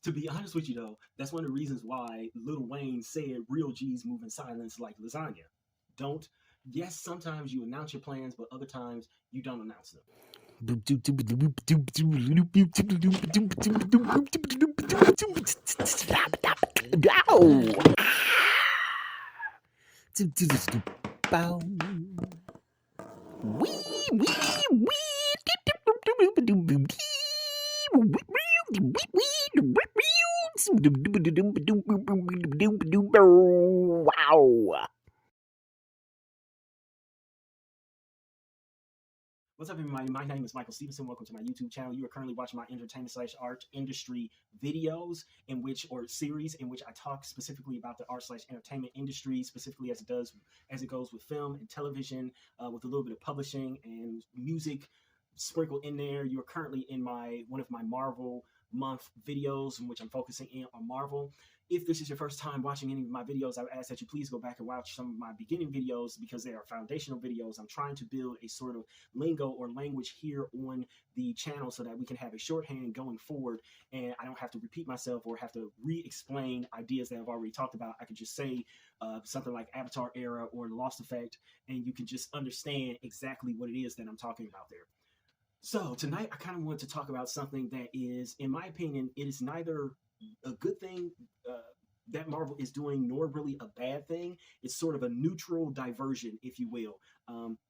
To be honest with you, though, that's one of the reasons why Lil Wayne said real G's move in silence like lasagna. Don't. Yes, sometimes you announce your plans, but other times you don't announce them. Wow. What's up, everybody? My name is Michael Stephenson. Welcome to my YouTube channel. You are currently watching my entertainment/art industry videos, or series in which I talk specifically about the art/entertainment industry, specifically as it goes with film and television, with a little bit of publishing and music sprinkled in there. You are currently in one of my Marvel month videos in which I'm focusing in on Marvel. If this is your first time watching any of my videos, I would ask that you please go back and watch some of my beginning videos because they are foundational videos. I'm trying to build a sort of lingo or language here on the channel so that we can have a shorthand going forward and I don't have to repeat myself or have to re-explain ideas that I've already talked about. I could just say something like Avatar Era or The Lost Effect, and you can just understand exactly what it is that I'm talking about there. So tonight I kind of want to talk about something that is, in my opinion, it is neither a good thing that Marvel is doing, nor really a bad thing. It's sort of a neutral diversion, if you will,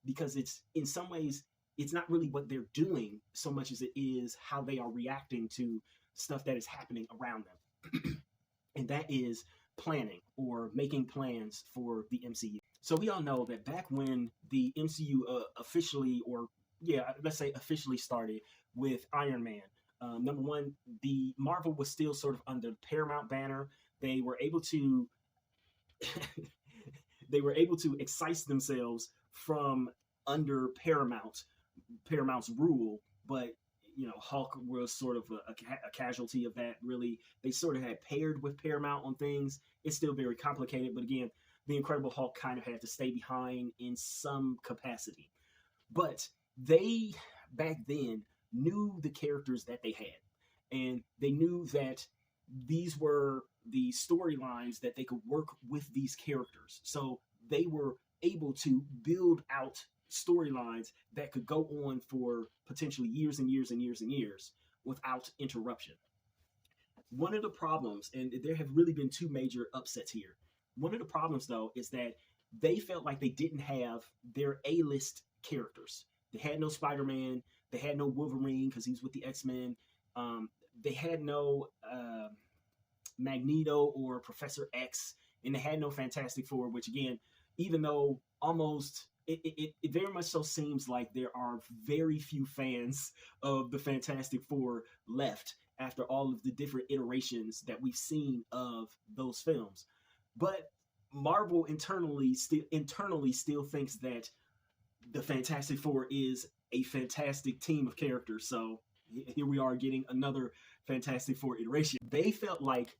because it's in some ways it's not really what they're doing so much as it is how they are reacting to stuff that is happening around them, and that is planning or making plans for the MCU. So we all know that back when the MCU officially, or yeah, let's say officially started with Iron Man. Number one, the Marvel was still sort of under the Paramount banner. They were able to they were able to excise themselves from under Paramount's rule, but Hulk was sort of a casualty of that. Really, they sort of had paired with Paramount on things. It's still very complicated, but again, the Incredible Hulk kind of had to stay behind in some capacity. But they back then knew the characters that they had, and they knew that these were the storylines that they could work with these characters. So they were able to build out storylines that could go on for potentially years and years and years and years without interruption. One of the problems, and there have really been two major upsets here. One of the problems, though, is that they felt like they didn't have their A-list characters. They had no Spider-Man. They had no Wolverine because he's with the X-Men. They had no Magneto or Professor X, and they had no Fantastic Four, which again, even though almost it very much so seems like there are very few fans of the Fantastic Four left after all of the different iterations that we've seen of those films. But Marvel internally still thinks that the Fantastic Four is a fantastic team of characters. So here we are getting another Fantastic Four iteration. They felt like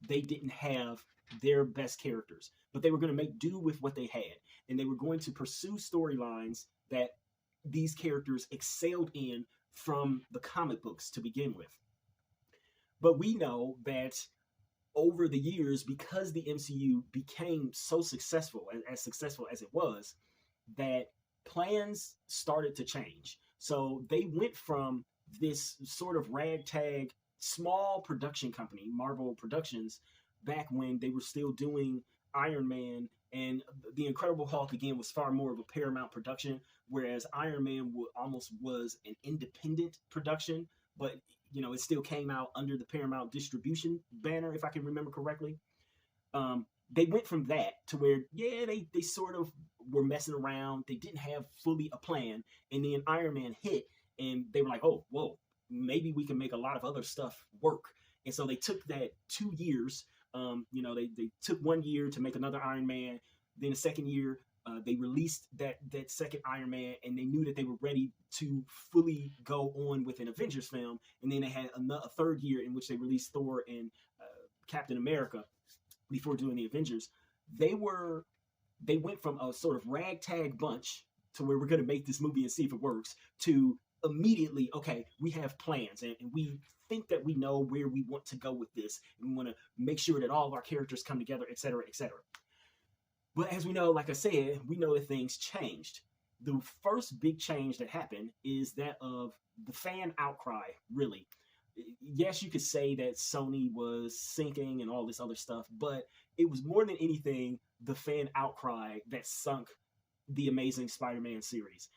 they didn't have their best characters, but they were going to make do with what they had, and they were going to pursue storylines that these characters excelled in from the comic books to begin with. But we know that over the years, because the MCU became so successful, as successful as it was, that plans started to change. So they went from this sort of ragtag small production company, Marvel Productions, back when they were still doing Iron Man, and the Incredible Hulk again was far more of a Paramount production, whereas Iron Man almost was an independent production, but it still came out under the Paramount distribution banner, if I can remember correctly. They went from that to where, yeah, they sort of were messing around. They didn't have fully a plan. And then Iron Man hit, and they were like, oh, whoa, maybe we can make a lot of other stuff work. And so they took that 2 years. They took 1 year to make another Iron Man. Then the second year, they released that second Iron Man, and they knew that they were ready to fully go on with an Avengers film. And then they had a third year in which they released Thor and Captain America before doing the Avengers. They went from a sort of ragtag bunch to where we're going to make this movie and see if it works, to immediately, okay, we have plans, and we think that we know where we want to go with this, and we want to make sure that all of our characters come together, etc., etc. But as we know, like I said, we know that things changed. The first big change that happened is that of the fan outcry, really. Yes, you could say that Sony was sinking and all this other stuff, but it was more than anything the fan outcry that sunk the Amazing Spider-Man series.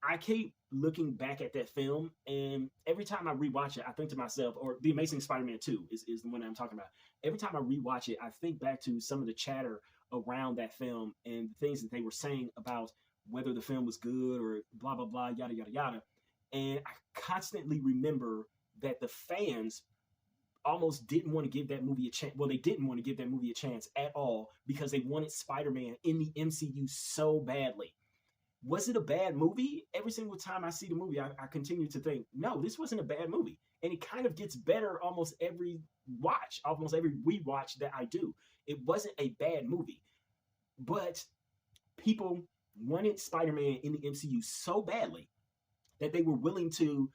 I keep looking back at that film, and every time I rewatch it, I think to myself, or The Amazing Spider-Man 2 is the one I'm talking about. Every time I rewatch it, I think back to some of the chatter around that film and the things that they were saying about whether the film was good or blah, blah, blah, yada, yada, yada. And I constantly remember that the fans almost didn't want to give that movie a chance. Well, they didn't want to give that movie a chance at all because they wanted Spider-Man in the MCU so badly. Was it a bad movie? Every single time I see the movie, I continue to think, no, this wasn't a bad movie. And it kind of gets better almost every watch, almost every rewatch that I do. It wasn't a bad movie. But people wanted Spider-Man in the MCU so badly that they were willing to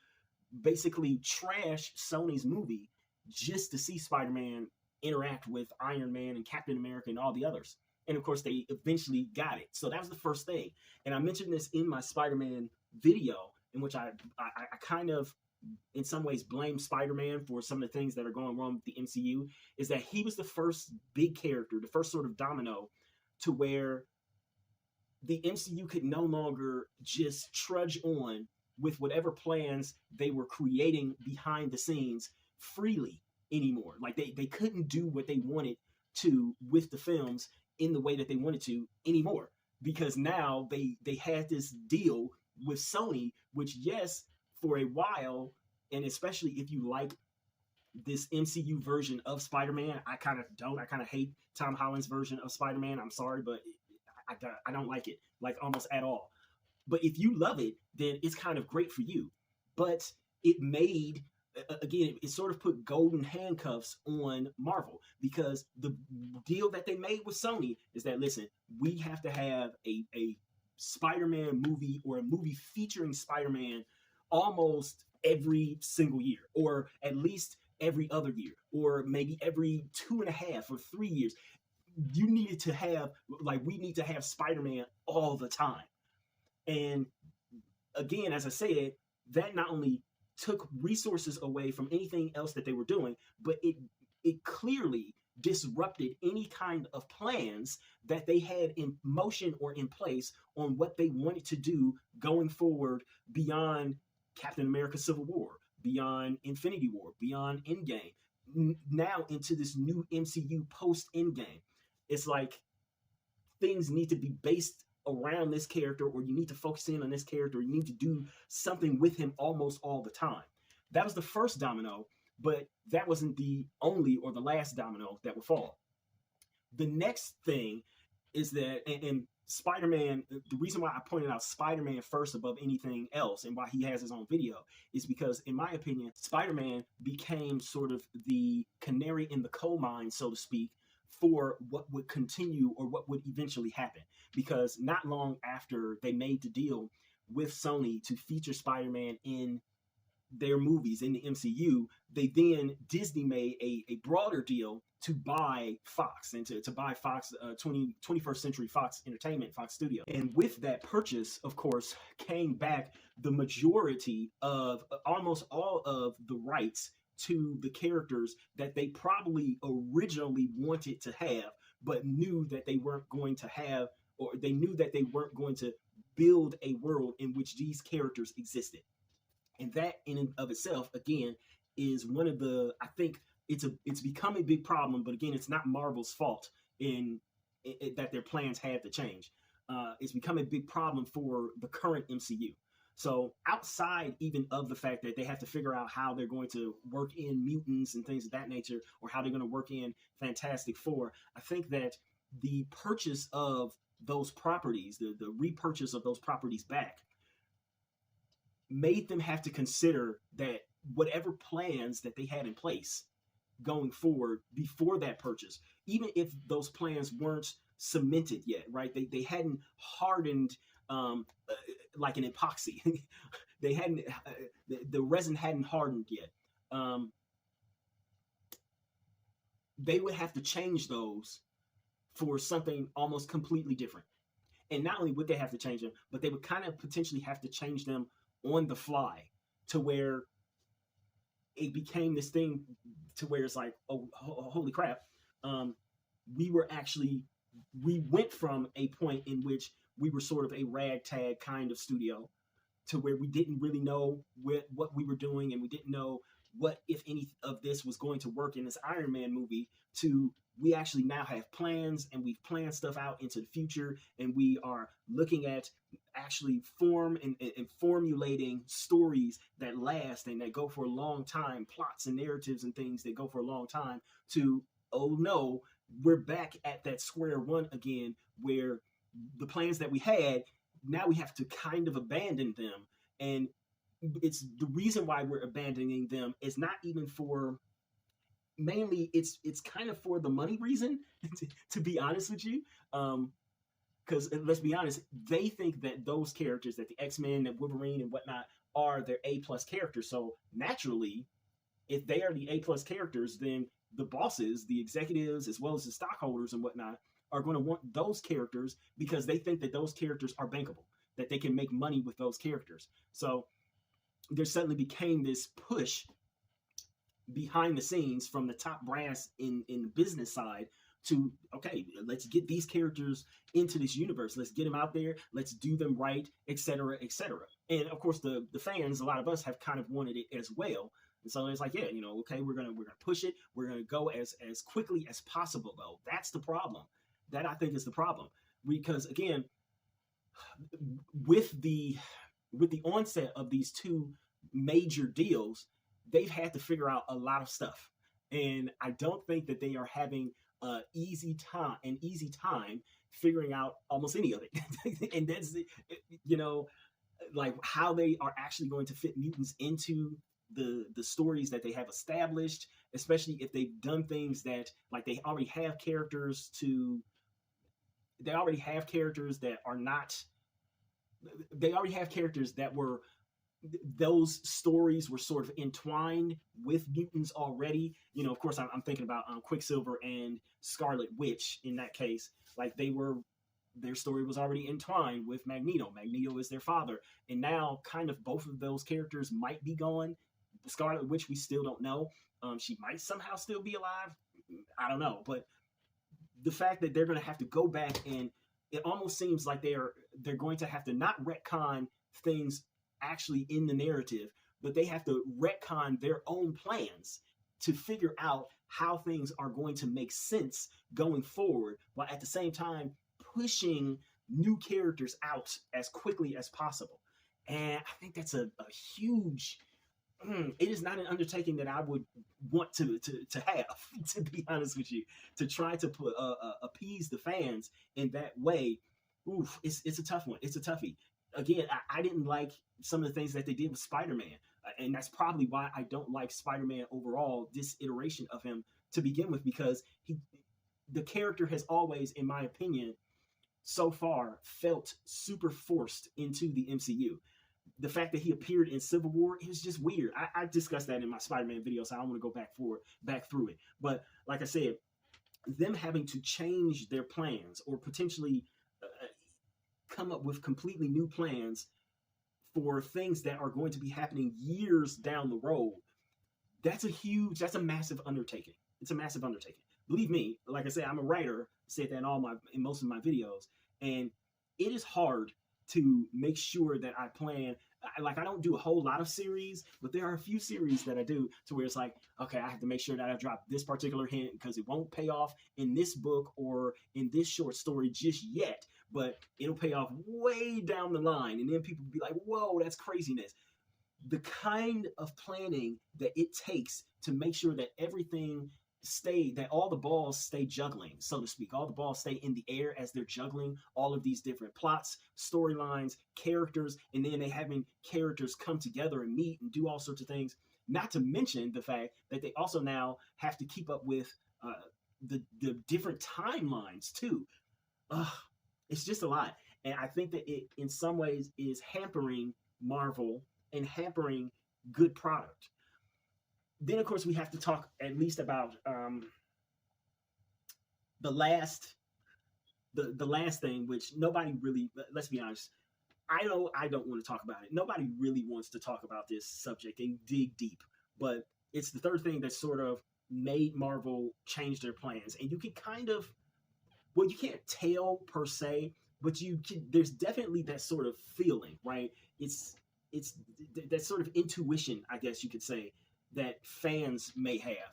basically trash Sony's movie just to see Spider-Man interact with Iron Man and Captain America and all the others. And of course, they eventually got it. So that was the first thing. And I mentioned this in my Spider-Man video, in which I kind of, in some ways, blame Spider-Man for some of the things that are going wrong with the MCU, is that he was the first big character, the first sort of domino to where the MCU could no longer just trudge on with whatever plans they were creating behind the scenes freely anymore. Like they couldn't do what they wanted to with the films in the way that they wanted to anymore, because now they had this deal with Sony, which, yes, for a while, and especially if you like this MCU version of Spider-Man, I kind of don't. I kind of hate Tom Holland's version of Spider-Man. I'm sorry, but I don't like it, like, almost at all. But if you love it, then it's kind of great for you. But it made, again, it sort of put golden handcuffs on Marvel, because the deal that they made with Sony is that, listen, we have to have a Spider-Man movie, or a movie featuring Spider-Man, almost every single year, or at least every other year, or maybe every 2.5 or 3 years. You needed to have, like, we need to have Spider-Man all the time. And again, as I said, that not only took resources away from anything else that they were doing, but it clearly disrupted any kind of plans that they had in motion or in place on what they wanted to do going forward beyond Captain America Civil War, beyond Infinity War, beyond Endgame, now into this new MCU post Endgame. It's like things need to be based around this character, or you need to focus in on this character, or you need to do something with him almost all the time. That was the first domino, but that wasn't the only or the last domino that would fall. The next thing is that, and Spider-Man, the reason why I pointed out Spider-Man first above anything else, and why he has his own video, is because, in my opinion, Spider-Man became sort of the canary in the coal mine, so to speak, for what would continue or what would eventually happen. Because not long after they made the deal with Sony to feature Spider-Man in their movies in the MCU, Disney made a broader deal to buy Fox, and to buy Fox, 21st Century Fox Entertainment, Fox Studio. And with that purchase, of course, came back the majority of, almost all of the rights to the characters that they probably originally wanted to have, but knew that they weren't going to have, or they knew that they weren't going to build a world in which these characters existed. And that in and of itself, again, is one of the, I think it's become a big problem, but again, it's not Marvel's fault in that their plans had to change. It's become a big problem for the current MCU. So outside even of the fact that they have to figure out how they're going to work in mutants and things of that nature, or how they're going to work in Fantastic Four, I think that the purchase of those properties, the repurchase of those properties back, made them have to consider that whatever plans that they had in place going forward before that purchase, even if those plans weren't cemented yet, right? They hadn't hardened like an epoxy. they hadn't the resin hadn't hardened yet. They would have to change those for something almost completely different. And not only would they have to change them, but they would kind of potentially have to change them on the fly to where it became this thing to where it's like, oh, holy crap. We went from a point in which we were sort of a ragtag kind of studio to where we didn't really know what we were doing, and we didn't know what, if any, of this was going to work in this Iron Man movie, to we actually now have plans, and we've planned stuff out into the future, and we are looking at actually and formulating stories that last and that go for a long time, plots and narratives and things that go for a long time, to, oh no, we're back at that square one again, where the plans that we had, now we have to kind of abandon them. And it's the reason why we're abandoning them is not even for, mainly it's kind of for the money reason, to be honest with you. Because let's be honest, they think that those characters, that the X-Men and Wolverine and whatnot, are their A-plus characters. So naturally, if they are the A-plus characters, then the bosses, the executives, as well as the stockholders and whatnot, are going to want those characters because they think that those characters are bankable, that they can make money with those characters. So there suddenly became this push behind the scenes from the top brass in the business side to, okay, let's get these characters into this universe. Let's get them out there. Let's do them right, etc., etc. And of course, the fans, a lot of us have kind of wanted it as well. And so it's like, yeah, okay, we're gonna push it. We're gonna go as quickly as possible, though. That's the problem. That, I think, is the problem, because again, with the onset of these two major deals, they've had to figure out a lot of stuff, and I don't think that they are having an easy time figuring out almost any of it. And that's, like how they are actually going to fit mutants into the stories that they have established, especially if they've done things that, like, they already have characters that were, those stories were sort of entwined with mutants already. Of course, I'm thinking about Quicksilver and Scarlet Witch in that case. Like, their story was already entwined with Magneto. Magneto is their father. And now kind of both of those characters might be gone. Scarlet Witch, we still don't know. She might somehow still be alive. I don't know. But the fact that they're going to have to go back, and it almost seems like they're going to have to not retcon things actually in the narrative, but they have to retcon their own plans to figure out how things are going to make sense going forward, while at the same time pushing new characters out as quickly as possible. And I think that's a huge, it is not an undertaking that I would want to have, to be honest with you, to try to appease the fans in that way. Oof, it's a tough one. It's a toughie. Again, I didn't like some of the things that they did with Spider-Man. And that's probably why I don't like Spider-Man overall, this iteration of him to begin with, because the character has always, in my opinion, so far felt super forced into the MCU. The fact that he appeared in Civil War, it was just weird. I discussed that in my Spider-Man video, so I don't want to go back through it. But like I said, them having to change their plans or potentially come up with completely new plans for things that are going to be happening years down the road, that's a massive undertaking. It's a massive undertaking. Believe me, like I said, I'm a writer, said that in most of my videos, and it is hard to make sure that I plan. I don't do a whole lot of series, but there are a few series that I do to where it's like, okay, I have to make sure that I drop this particular hint because it won't pay off in this book or in this short story just yet, but it'll pay off way down the line. And then people be like, whoa, that's craziness. The kind of planning that it takes to make sure that that all the balls stay juggling, so to speak. All the balls stay in the air as they're juggling all of these different plots, storylines, characters, and then they having characters come together and meet and do all sorts of things. Not to mention the fact that they also now have to keep up with the different timelines too. It's just a lot. And I think that it, in some ways, is hampering Marvel and hampering good product. Then, of course, we have to talk at least about the last thing, which nobody really, let's be honest, I know I don't want to talk about it. Nobody really wants to talk about this subject and dig deep, but it's the third thing that sort of made Marvel change their plans. And you can kind of, well, you can't tell per se, but there's definitely that sort of feeling, right? It's that sort of intuition, I guess you could say, that fans may have.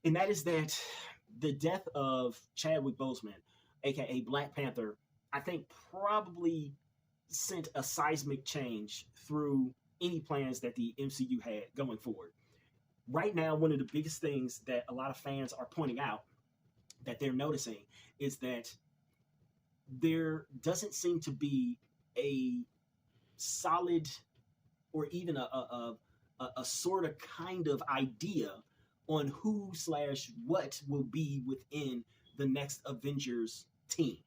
And that is that the death of Chadwick Boseman, aka Black Panther, I think probably sent a seismic change through any plans that the MCU had going forward. Right now, one of the biggest things that a lot of fans are pointing out that they're noticing is that there doesn't seem to be a solid or even a sort of kind of idea on who/what will be within the next Avengers team.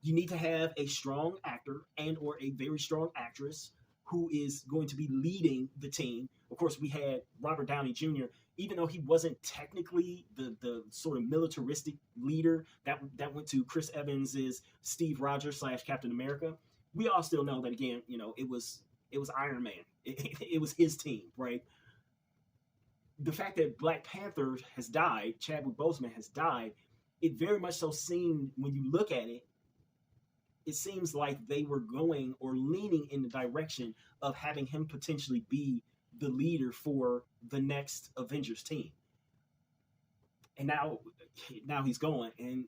You need to have a strong actor and or a very strong actress who is going to be leading the team. Of course, we had Robert Downey Jr., even though he wasn't technically the sort of militaristic leader that went to Chris Evans's Steve Rogers / Captain America. We all still know that, again, it was Iron Man. It was his team, right? The fact that Black Panther has died, Chadwick Boseman has died, it very much so seemed, when you look at it, it seems like they were going or leaning in the direction of having him potentially be the leader for the next Avengers team. And now he's gone, and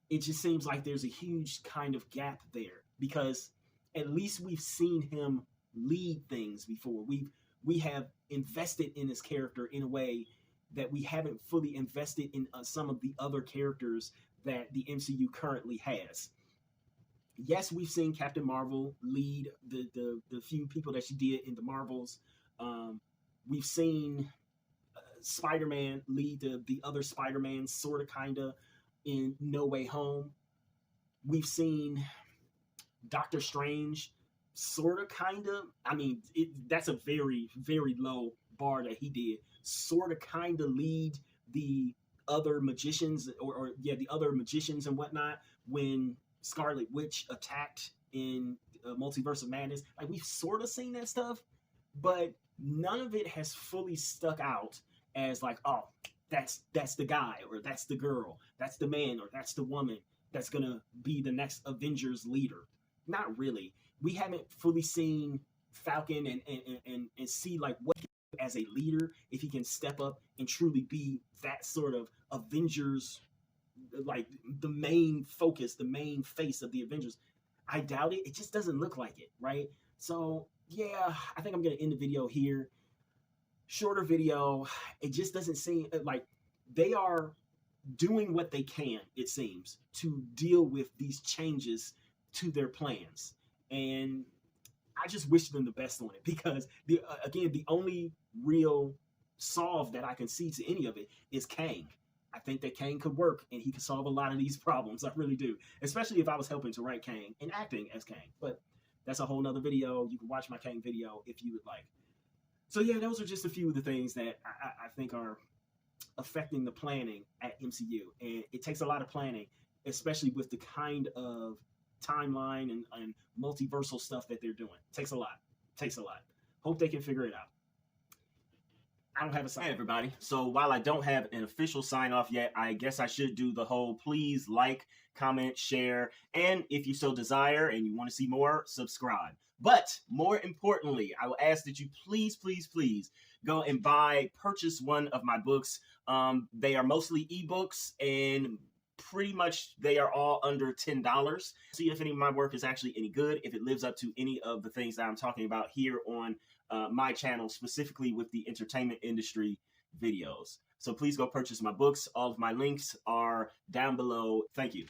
it just seems like there's a huge kind of gap there, because at least we've seen him lead things before. We have invested in his character in a way that we haven't fully invested in some of the other characters that the MCU currently has. Yes, we've seen Captain Marvel lead the few people that she did in the Marvels. We've seen Spider-Man lead the other Spider-Man, sort of, kind of, in No Way Home. We've seen Doctor Strange, sort of, kind of. I mean, that's a very, very low bar that he did. Sort of, kind of lead the other magicians, the other magicians and whatnot, when Scarlet Witch attacked in Multiverse of Madness. Like, we've sort of seen that stuff, but none of it has fully stuck out as like, oh, that's the guy, or that's the girl, that's the man, or that's the woman that's gonna be the next Avengers leader. Not really. We haven't fully seen Falcon and see like what he as a leader, if he can step up and truly be that sort of Avengers, like the main focus, the main face of the Avengers. I doubt it. It just doesn't look like it, right? So yeah, I think I'm gonna end the video here. Shorter video. It just doesn't seem like they are doing what they can, it seems, to deal with these changes to their plans. And I just wish them the best on it, because the only real solve that I can see to any of it is Kang. I think that Kang could work, and he could solve a lot of these problems. I really do, especially if I was helping to write Kang and acting as Kang. But that's a whole nother video. You can watch my Kang video if you would like. So yeah, those are just a few of the things that I think are affecting the planning at MCU. And it takes a lot of planning, especially with the kind of timeline and multiversal stuff that they're doing. It takes a lot. Hope they can figure it out. I don't have a sign. Hey everybody. So while I don't have an official sign off yet, I guess I should do the whole please like, comment, share, and if you so desire and you want to see more, subscribe. But more importantly, I will ask that you please go and purchase one of my books. They are mostly ebooks, and pretty much they are all under $10. See if any of my work is actually any good, if it lives up to any of the things that I'm talking about here on my channel, specifically with the entertainment industry videos. So please go purchase my books. All of my links are down below. Thank you.